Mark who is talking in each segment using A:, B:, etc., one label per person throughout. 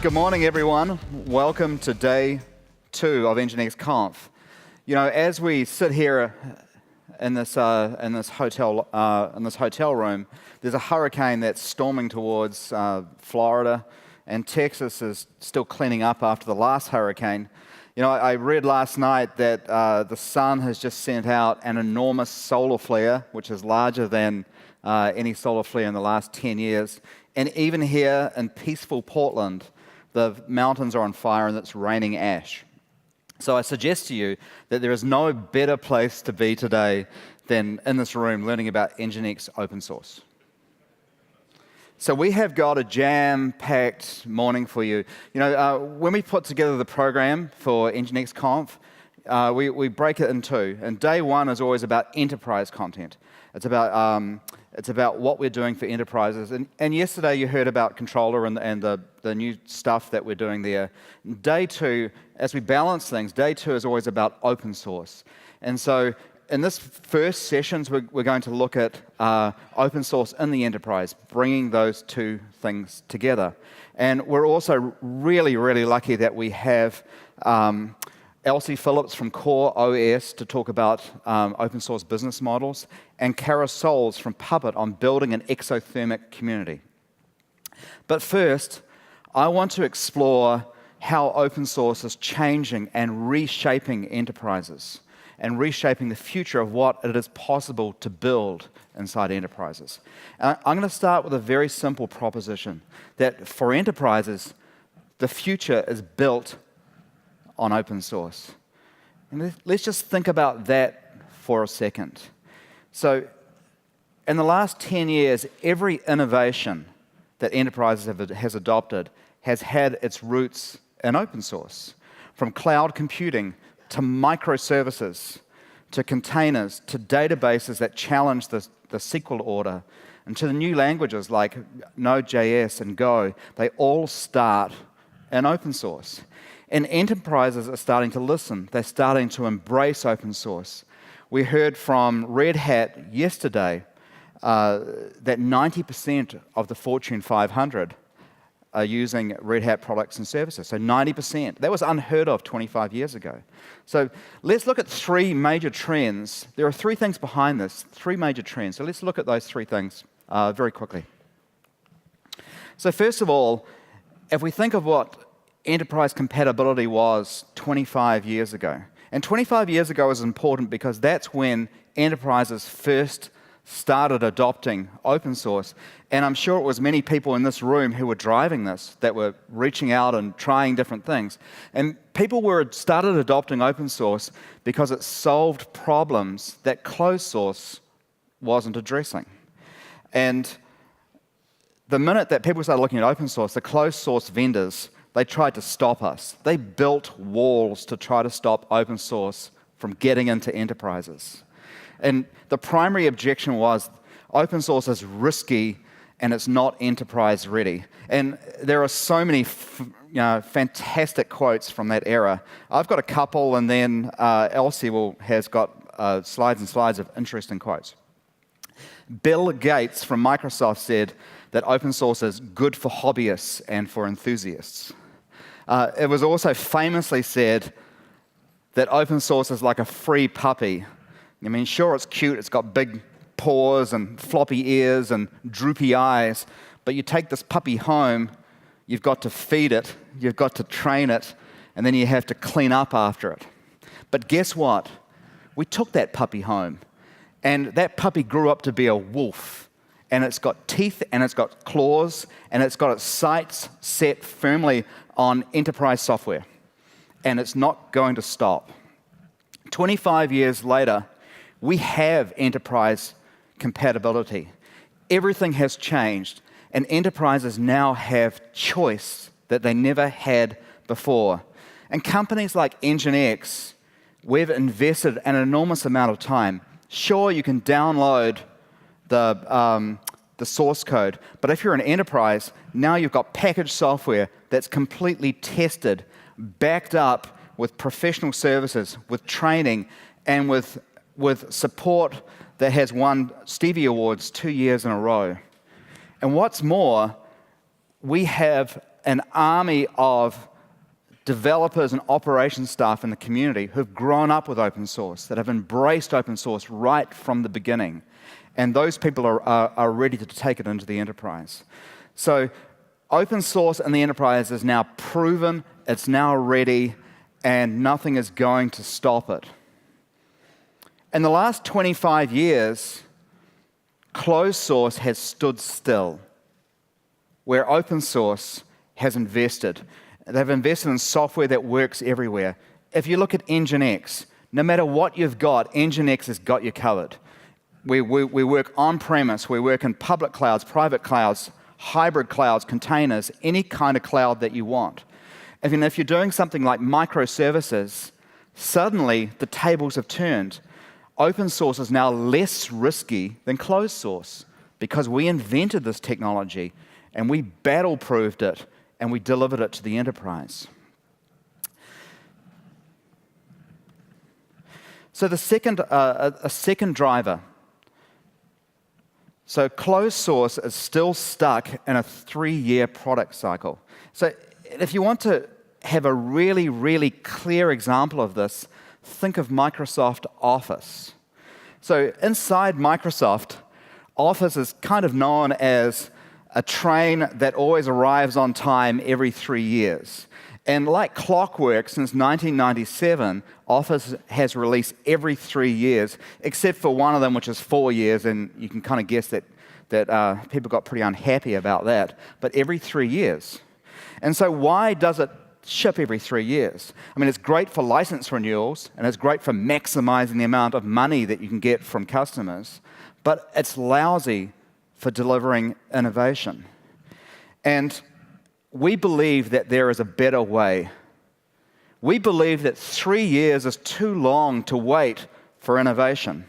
A: Good morning, everyone. Welcome to day 2 of NGINX Conf. You know, as we sit here in this hotel room, there's a hurricane that's storming towards Florida, and Texas is still cleaning up after the last hurricane. You know, I read last night that the sun has just sent out an enormous solar flare, which is larger than any solar flare in the last 10 years. And even here in peaceful Portland, the mountains are on fire and it's raining ash. So I suggest to you that there is no better place to be today than in this room learning about NGINX open source. So we have got a jam-packed morning for you. You know, when we put together the program for NGINX Conf, we break it in two. And day 1 is always about enterprise content. It's about what we're doing for enterprises. And yesterday you heard about Controller and the new stuff that we're doing there. Day 2, as we balance things, day 2 is always about open source. And so in this first sessions, we're going to look at open source in the enterprise, bringing those two things together. And we're also really, really lucky that we have Elsie Phillips from Core OS to talk about open source business models, and Kara Souls from Puppet on building an exothermic community. But first, I want to explore how open source is changing and reshaping enterprises and reshaping the future of what it is possible to build inside enterprises. And I'm going to start with a very simple proposition, that for enterprises, the future is built on open source. And let's just think about that for a second. So in the last 10 years, every innovation that enterprises has adopted has had its roots in open source. From cloud computing to microservices, to containers, to databases that challenge the SQL order, and to the new languages like Node.js and Go, they all start in open source. And enterprises are starting to listen. They're starting to embrace open source. We heard from Red Hat yesterday that 90% of the Fortune 500 are using Red Hat products and services. So 90%. That was unheard of 25 years ago. So let's look at 3 major trends. There are 3 things behind this, 3 major trends. So let's look at those 3 things very quickly. So first of all, if we think of what enterprise compatibility was 25 years ago. And 25 years ago is important because that's when enterprises first started adopting open source. And I'm sure it was many people in this room who were driving this, that were reaching out and trying different things. And people started adopting open source because it solved problems that closed source wasn't addressing. And the minute that people started looking at open source, the closed source vendors, they tried to stop us. They built walls to try to stop open source from getting into enterprises. And the primary objection was open source is risky and it's not enterprise ready. And there are so many fantastic quotes from that era. I've got a couple, and then Elsie has got slides and slides of interesting quotes. Bill Gates from Microsoft said that open source is good for hobbyists and for enthusiasts. It was also famously said that open source is like a free puppy. I mean, sure, it's cute, it's got big paws and floppy ears and droopy eyes, but you take this puppy home, you've got to feed it, you've got to train it, and then you have to clean up after it. But guess what? We took that puppy home, and that puppy grew up to be a wolf. And it's got teeth, and it's got claws, and it's got its sights set firmly on enterprise software. And it's not going to stop. 25 years later, we have enterprise compatibility. Everything has changed, and enterprises now have choice that they never had before. And companies like NGINX, we've invested an enormous amount of time. Sure, you can download the source code. But if you're an enterprise, now you've got packaged software that's completely tested, backed up with professional services, with training, and with support that has won Stevie Awards 2 years in a row. And what's more, we have an army of developers and operations staff in the community who've grown up with open source, that have embraced open source right from the beginning. And those people are ready to take it into the enterprise. So open source in the enterprise is now proven, it's now ready, and nothing is going to stop it. In the last 25 years, closed source has stood still, where open source has invested. They've invested in software that works everywhere. If you look at NGINX, no matter what you've got, NGINX has got you covered. We work on-premise, we work in public clouds, private clouds, hybrid clouds, containers, any kind of cloud that you want. And if you're doing something like microservices, suddenly the tables have turned. Open source is now less risky than closed source because we invented this technology and we battle-proofed it and we delivered it to the enterprise. So the second driver. So closed source is still stuck in a 3-year product cycle. So if you want to have a really, really clear example of this, think of Microsoft Office. So inside Microsoft, Office is kind of known as a train that always arrives on time every 3 years. And like clockwork, since 1997, Office has released every 3 years, except for one of them, which is 4 years, and you can kind of guess that people got pretty unhappy about that, but every 3 years. And so why does it ship every 3 years? I mean, it's great for license renewals, and it's great for maximizing the amount of money that you can get from customers, but it's lousy for delivering innovation. And we believe that there is a better way. We believe that 3 years is too long to wait for innovation.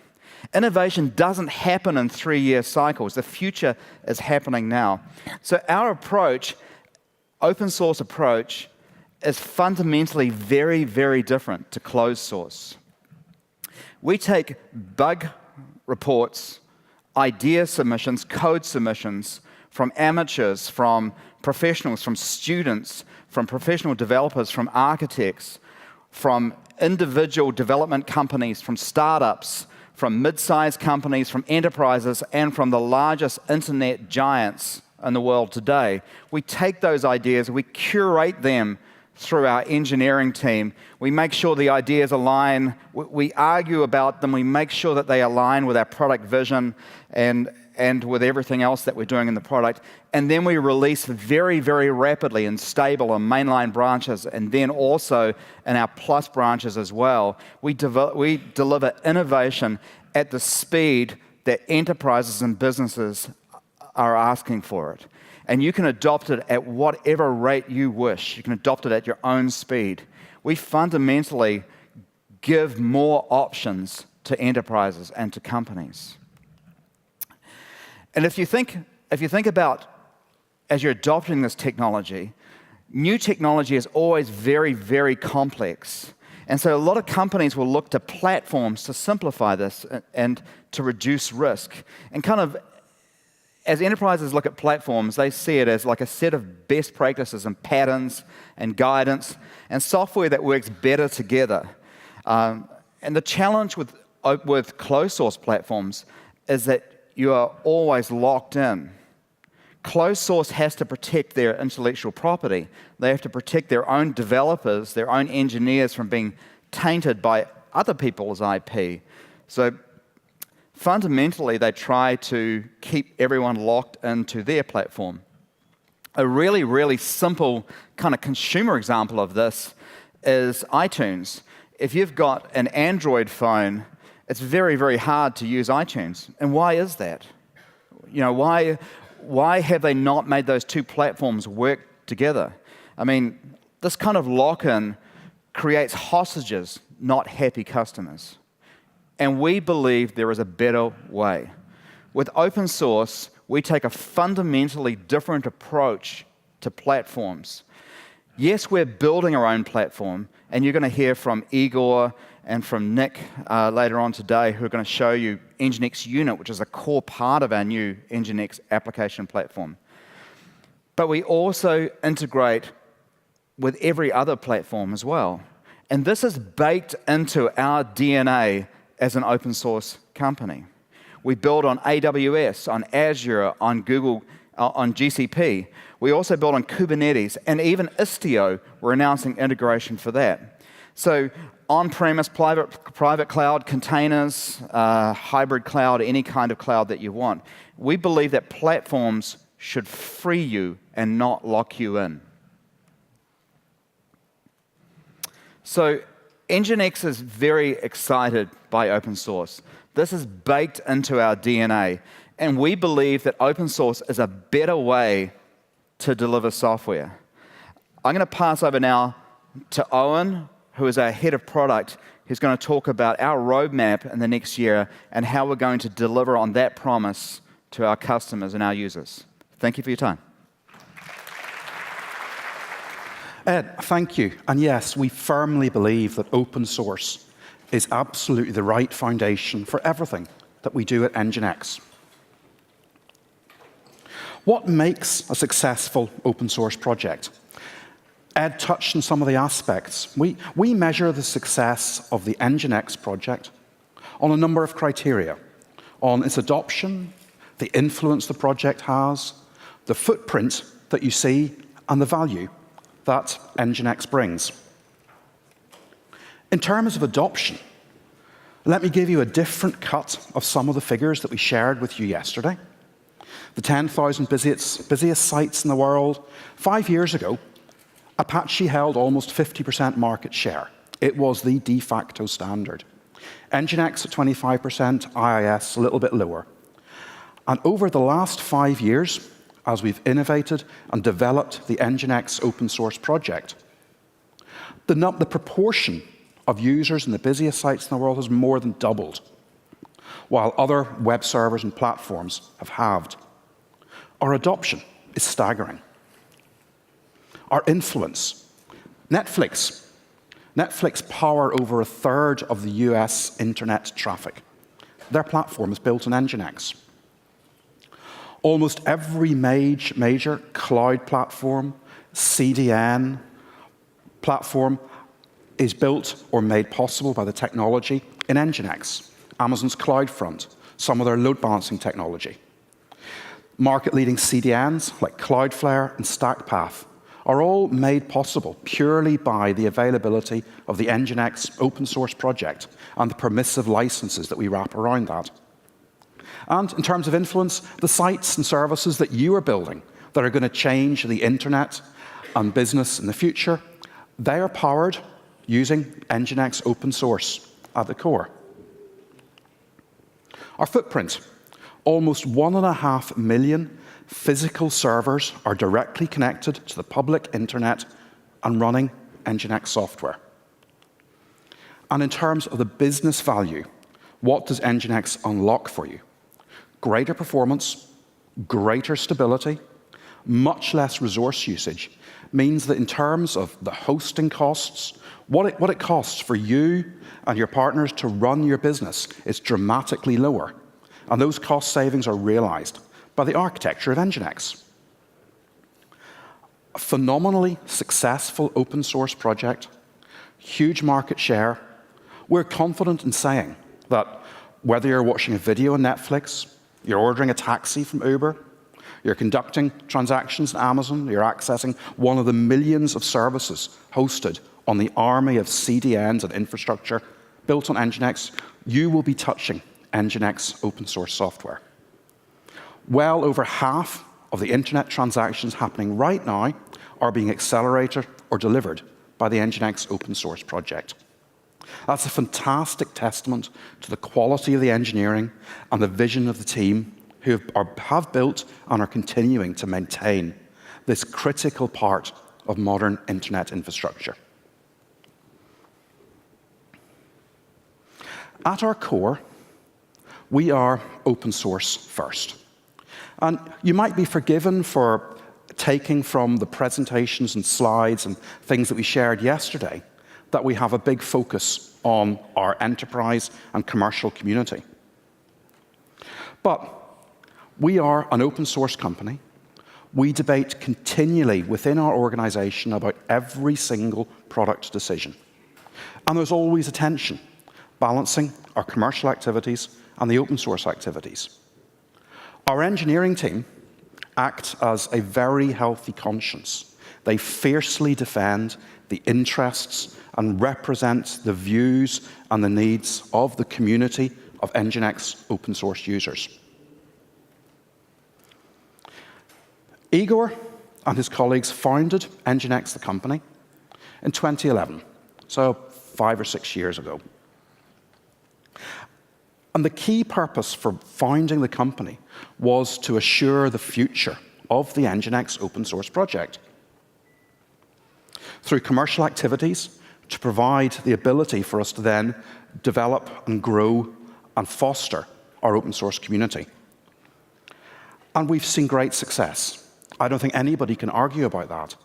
A: Innovation doesn't happen in 3-year cycles. The future is happening now. So our approach, open source approach, is fundamentally very, very different to closed source. We take bug reports, idea submissions, code submissions from amateurs, from professionals, from students, from professional developers, from architects, from individual development companies, from startups, from mid-sized companies, from enterprises, and from the largest internet giants in the world today. We take those ideas, we curate them through our engineering team. We make sure the ideas align. We argue about them. We make sure that they align with our product vision and with everything else that we're doing in the product. And then we release very, very rapidly in stable and mainline branches, and then also in our plus branches as well. We deliver innovation at the speed that enterprises and businesses are asking for it. And you can adopt it at whatever rate you wish. You can adopt it at your own speed. We fundamentally give more options to enterprises and to companies. And if you think about, as you're adopting this technology, new technology is always very, very complex. And so a lot of companies will look to platforms to simplify this and to reduce risk. And kind of, as enterprises look at platforms, they see it as like a set of best practices and patterns and guidance and software that works better together. And the challenge with closed source platforms is that you are always locked in. Closed source has to protect their intellectual property. They have to protect their own developers, their own engineers from being tainted by other people's IP. So fundamentally, they try to keep everyone locked into their platform. A really, really simple kind of consumer example of this is iTunes. If you've got an Android phone, it's very, very hard to use iTunes. And why is that? You know, why have they not made those two platforms work together? I mean, this kind of lock-in creates hostages, not happy customers. And we believe there is a better way. With open source, we take a fundamentally different approach to platforms. Yes, we're building our own platform, and you're going to hear from Igor and from Nick later on today, who are going to show you NGINX Unit, which is a core part of our new NGINX application platform. But we also integrate with every other platform as well. And this is baked into our DNA as an open source company. We build on AWS, on Azure, on Google, on GCP. We also build on Kubernetes, and even Istio, we're announcing integration for that. So on-premise, private cloud, containers, hybrid cloud, any kind of cloud that you want. We believe that platforms should free you and not lock you in. So NGINX is very excited by open source. This is baked into our DNA, and we believe that open source is a better way to deliver software. I'm going to pass over now to Owen, who is our head of product, who's going to talk about our roadmap in the next year and how we're going to deliver on that promise to our customers and our users. Thank you for your time.
B: Ed, thank you. And yes, we firmly believe that open source is absolutely the right foundation for everything that we do at NGINX. What makes a successful open source project? Ed touched on some of the aspects. We measure the success of the NGINX project on a number of criteria, on its adoption, the influence the project has, the footprint that you see, and the value that NGINX brings. In terms of adoption, let me give you a different cut of some of the figures that we shared with you yesterday. The 10,000 busiest sites in the world. 5 years ago, Apache held almost 50% market share. It was the de facto standard. NGINX at 25%, IIS a little bit lower. And over the last 5 years, as we've innovated and developed the NGINX open source project, the proportion of users in the busiest sites in the world has more than doubled, while other web servers and platforms have halved. Our adoption is staggering. Our influence. Netflix power over a third of the US internet traffic. Their platform is built on NGINX. Almost every major cloud platform, CDN platform is built or made possible by the technology in NGINX. Amazon's CloudFront, some of their load balancing technology. Market-leading CDNs like Cloudflare and StackPath are all made possible purely by the availability of the NGINX open source project and the permissive licenses that we wrap around that. And in terms of influence, the sites and services that you are building that are going to change the internet and business in the future, they are powered using NGINX open source at the core. Our footprint. Almost 1.5 million physical servers are directly connected to the public internet and running NGINX software. And in terms of the business value, what does NGINX unlock for you? Greater performance, greater stability, much less resource usage means that in terms of the hosting costs, what it costs for you and your partners to run your business is dramatically lower. And those cost savings are realized by the architecture of NGINX. A phenomenally successful open source project, huge market share. We're confident in saying that whether you're watching a video on Netflix, you're ordering a taxi from Uber, you're conducting transactions on Amazon, you're accessing one of the millions of services hosted on the army of CDNs and infrastructure built on NGINX, you will be touching NGINX open source software. Well over half of the internet transactions happening right now are being accelerated or delivered by the NGINX open source project. That's a fantastic testament to the quality of the engineering and the vision of the team who have built and are continuing to maintain this critical part of modern internet infrastructure. At our core, we are open source first. And you might be forgiven for taking from the presentations and slides and things that we shared yesterday that we have a big focus on our enterprise and commercial community. But we are an open source company we debate continually within our organization about every single product decision. And there's always a tension, balancing our commercial activities and the open source activities. Our engineering team act as a very healthy conscience. They fiercely defend the interests and represent the views and the needs of the community of NGINX open source users. Igor and his colleagues founded NGINX, the company, in 2011, so 5 or 6 years ago. And the key purpose for founding the company was to assure the future of the NGINX open source project. Through commercial activities, to provide the ability for us to then develop and grow and foster our open source community. And we've seen great success. I don't think anybody can argue about that.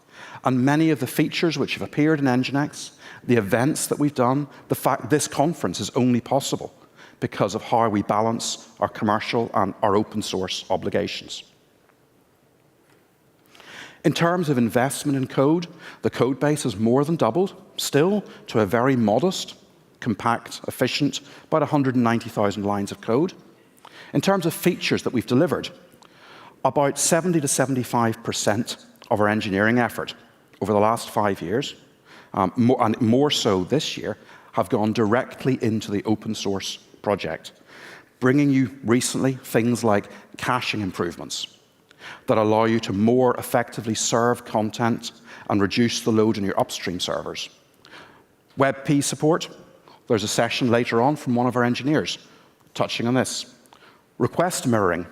B: And many of the features which have appeared in NGINX, the events that we've done, the fact this conference is only possible because of how we balance our commercial and our open source obligations. In terms of investment in code, the code base has more than doubled, still to a very modest, compact, efficient, about 190,000 lines of code. In terms of features that we've delivered, about 70 to 75% of our engineering effort over the last 5 years, and more so this year, have gone directly into the open source project, bringing you recently things like caching improvements that allow you to more effectively serve content and reduce the load on your upstream servers. WebP support, there's a session later on from one of our engineers touching on this. Request mirroring,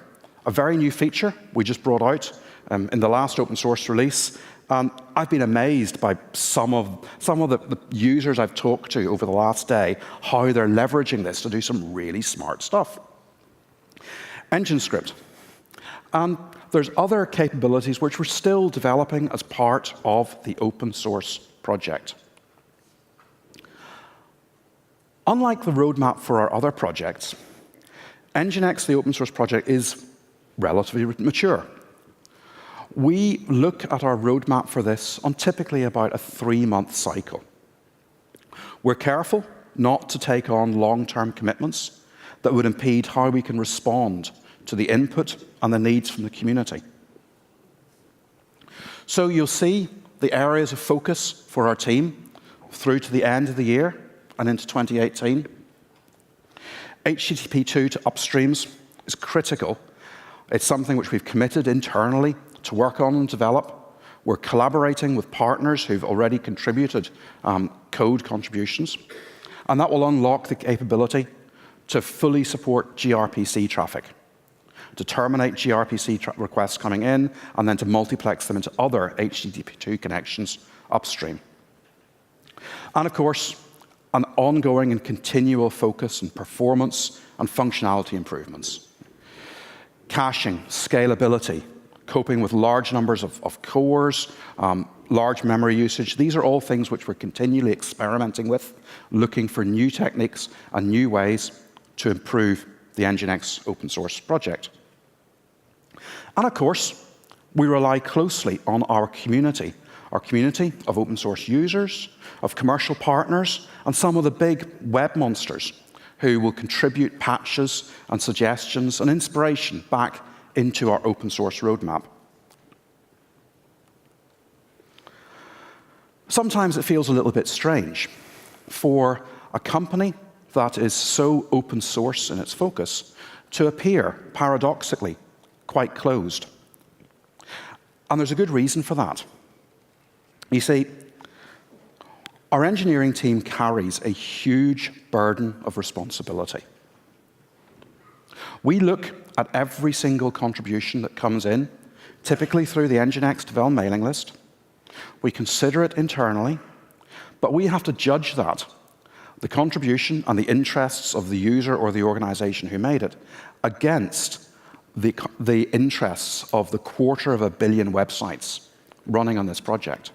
B: a very new feature we just brought out in the last open source release. I've been amazed by some of the users I've talked to over the last day, how they're leveraging this to do some really smart stuff. Engine script. There's other capabilities which we're still developing as part of the open source project. Unlike the roadmap for our other projects, NGINX, the open source project, is relatively mature. We look at our roadmap for this on typically about a 3-month cycle. We're careful not to take on long-term commitments that would impede how we can respond to the input and the needs from the community. So you'll see the areas of focus for our team through to the end of the year and into 2018. HTTP2 to upstreams is critical. It's something which we've committed internally to work on and develop. We're collaborating with partners who've already contributed code contributions, and that will unlock the capability to fully support gRPC traffic, to terminate gRPC requests coming in, and then to multiplex them into other HTTP2 connections upstream. And of course, an ongoing and continual focus on performance and functionality improvements. Caching, scalability, coping with large numbers of cores, large memory usage. These are all things which we're continually experimenting with, looking for new techniques and new ways to improve the NGINX open source project. And of course, we rely closely on our community of open source users, of commercial partners, and some of the big web monsters who will contribute patches and suggestions and inspiration back into our open source roadmap. Sometimes it feels a little bit strange for a company that is so open source in its focus to appear, paradoxically, quite closed. And there's a good reason for that. You see, our engineering team carries a huge burden of responsibility. We look at every single contribution that comes in, typically through the NGINX Devel mailing list. We consider it internally, but we have to judge that, the contribution and the interests of the user or the organization who made it, against the interests of the 250 million websites running on this project.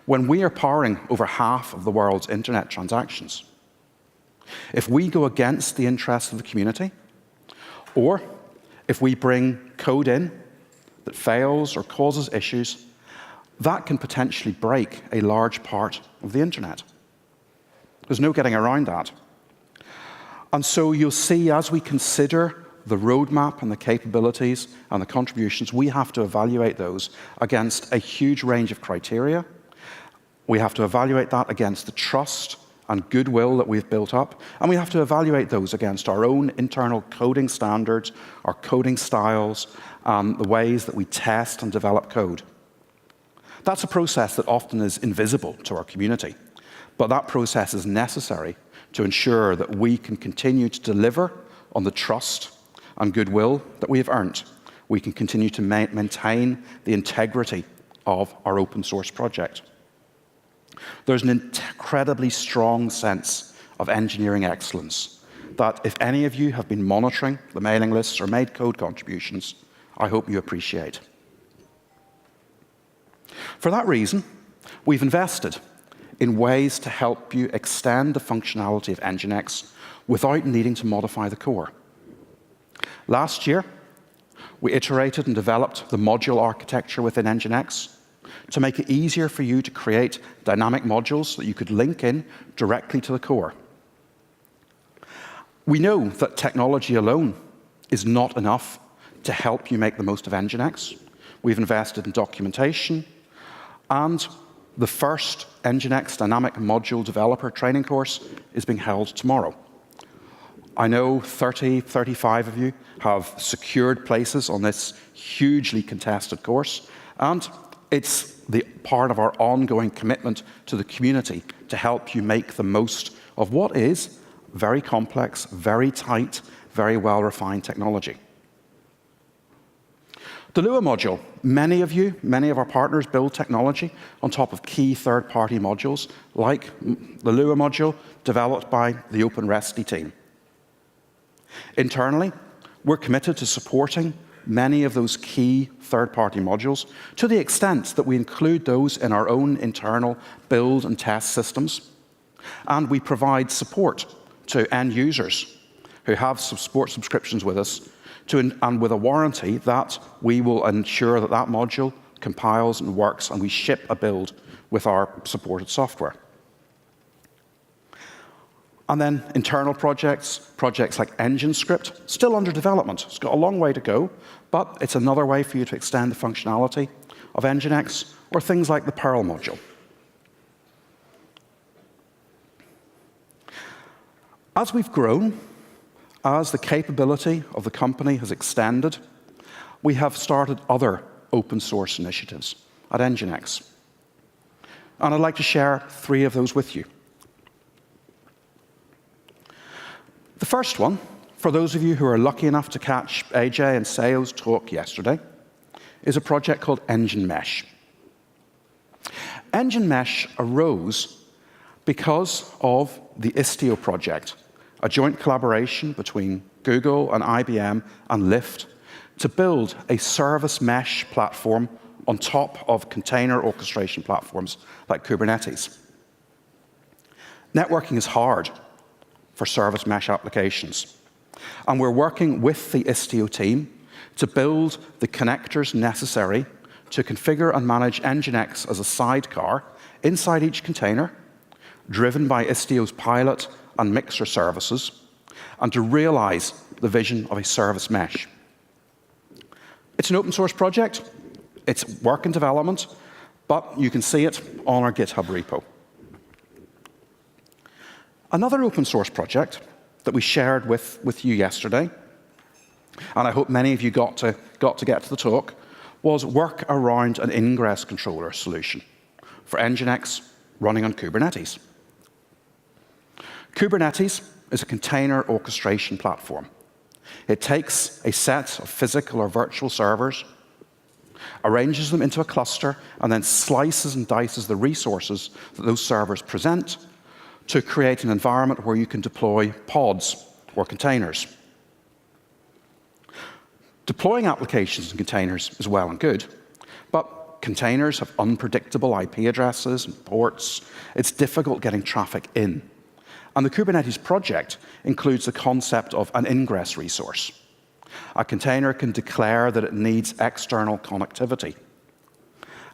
B: When we are powering over half of the world's internet transactions, if we go against the interests of the community, or if we bring code in that fails or causes issues, that can potentially break a large part of the internet. There's no getting around that. And so you'll see, as we consider the roadmap and the capabilities and the contributions, we have to evaluate those against a huge range of criteria. We have to evaluate that against the trust and goodwill that we've built up, and we have to evaluate those against our own internal coding standards, our coding styles, the ways that we test and develop code. That's a process that often is invisible to our community, but that process is necessary to ensure that we can continue to deliver on the trust and goodwill that we have earned. We can continue to maintain the integrity of our open source project. There's an incredibly strong sense of engineering excellence that if any of you have been monitoring the mailing lists or made code contributions, I hope you appreciate. For that reason, we've invested in ways to help you extend the functionality of NGINX without needing to modify the core. Last year, we iterated and developed the module architecture within NGINX to make it easier for you to create dynamic modules that you could link in directly to the core. We know that technology alone is not enough to help you make the most of NGINX. We've invested in documentation, and the first NGINX Dynamic Module Developer training course is being held tomorrow. I know 30, 35 of you have secured places on this hugely contested course, and it's the part of our ongoing commitment to the community to help you make the most of what is very complex, very tight, very well-refined technology. The Lua module. Many of our partners build technology on top of key third-party modules, like the Lua module developed by the OpenResty team. Internally, we're committed to supporting many of those key third-party modules to the extent that we include those in our own internal build and test systems. And we provide support to end users who have support subscriptions with us, and with a warranty that we will ensure that that module compiles and works, and we ship a build with our supported software. And then internal projects like NGINScript, still under development. It's got a long way to go, but it's another way for you to extend the functionality of NGINX, or things like the Perl module. As we've grown, as the capability of the company has extended, we have started other open source initiatives at NGINX. And I'd like to share 3 of those with you. The first one, for those of you who are lucky enough to catch AJ and Seo's talk yesterday, is a project called NGINMesh. NGINMesh arose because of the Istio project, a joint collaboration between Google and IBM and Lyft to build a service mesh platform on top of container orchestration platforms like Kubernetes. Networking is hard for service mesh applications, and we're working with the Istio team to build the connectors necessary to configure and manage NGINX as a sidecar inside each container, driven by Istio's pilot and mixer services, and to realize the vision of a service mesh. It's an open source project, it's work in development, but you can see it on our GitHub repo. Another open source project that we shared with you yesterday, and I hope many of you got to get to the talk, was work around an ingress controller solution for NGINX running on Kubernetes. Kubernetes is a container orchestration platform. It takes a set of physical or virtual servers, arranges them into a cluster, and then slices and dices the resources that those servers present to create an environment where you can deploy pods or containers. Deploying applications in containers is well and good, but containers have unpredictable IP addresses and ports. It's difficult getting traffic in. And the Kubernetes project includes the concept of an ingress resource. A container can declare that it needs external connectivity.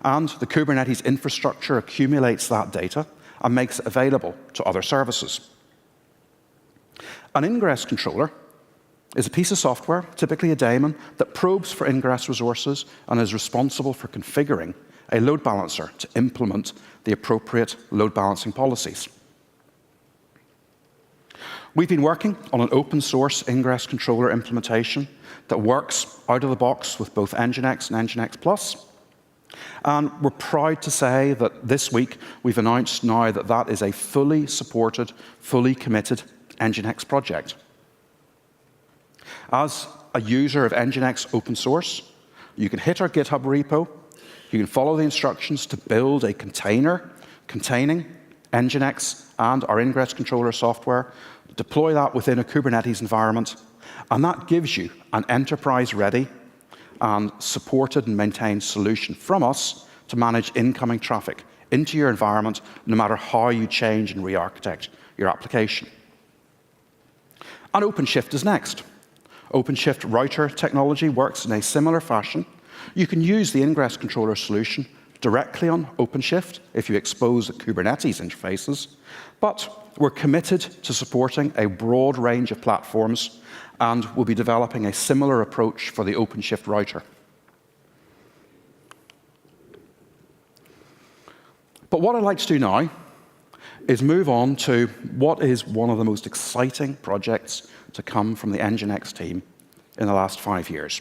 B: And the Kubernetes infrastructure accumulates that data and makes it available to other services. An ingress controller is a piece of software, typically a daemon, that probes for ingress resources and is responsible for configuring a load balancer to implement the appropriate load balancing policies. We've been working on an open source ingress controller implementation that works out of the box with both NGINX and NGINX Plus. And we're proud to say that this week we've announced now that that is a fully supported, fully committed NGINX project. As a user of NGINX open source, you can hit our GitHub repo, you can follow the instructions to build a container containing NGINX and our ingress controller software, deploy that within a Kubernetes environment, and that gives you an enterprise-ready and supported and maintained solution from us to manage incoming traffic into your environment, no matter how you change and re-architect your application. And OpenShift is next. OpenShift router technology works in a similar fashion. You can use the ingress controller solution directly on OpenShift if you expose the Kubernetes interfaces, but we're committed to supporting a broad range of platforms, and we'll be developing a similar approach for the OpenShift router. But what I'd like to do now is move on to what is one of the most exciting projects to come from the NGINX team in the last 5 years.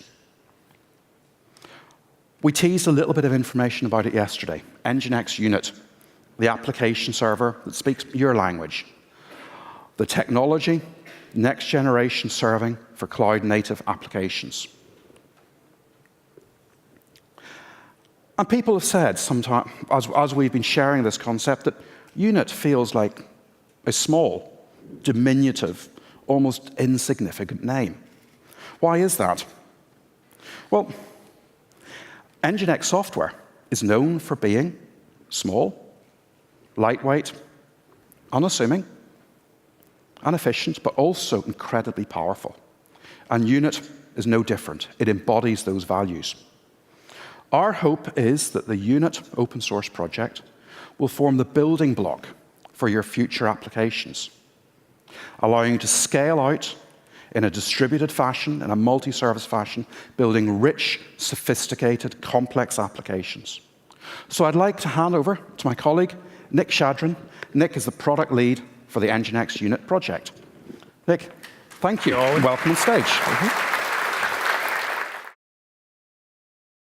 B: We teased a little bit of information about it yesterday. NGINX Unit, the application server that speaks your language. The technology, next generation serving for cloud-native applications. And people have said sometimes, as we've been sharing this concept, that Unit feels like a small, diminutive, almost insignificant name. Why is that? Well, NGINX software is known for being small, lightweight, unassuming, and efficient, but also incredibly powerful. And Unit is no different. It embodies those values. Our hope is that the Unit open source project will form the building block for your future applications, allowing you to scale out in a distributed fashion, in a multi-service fashion, building rich, sophisticated, complex applications. So I'd like to hand over to my colleague, Nick Shadron. Nick is the product lead for the NGINX Unit project. Nick, thank you. Welcome on stage.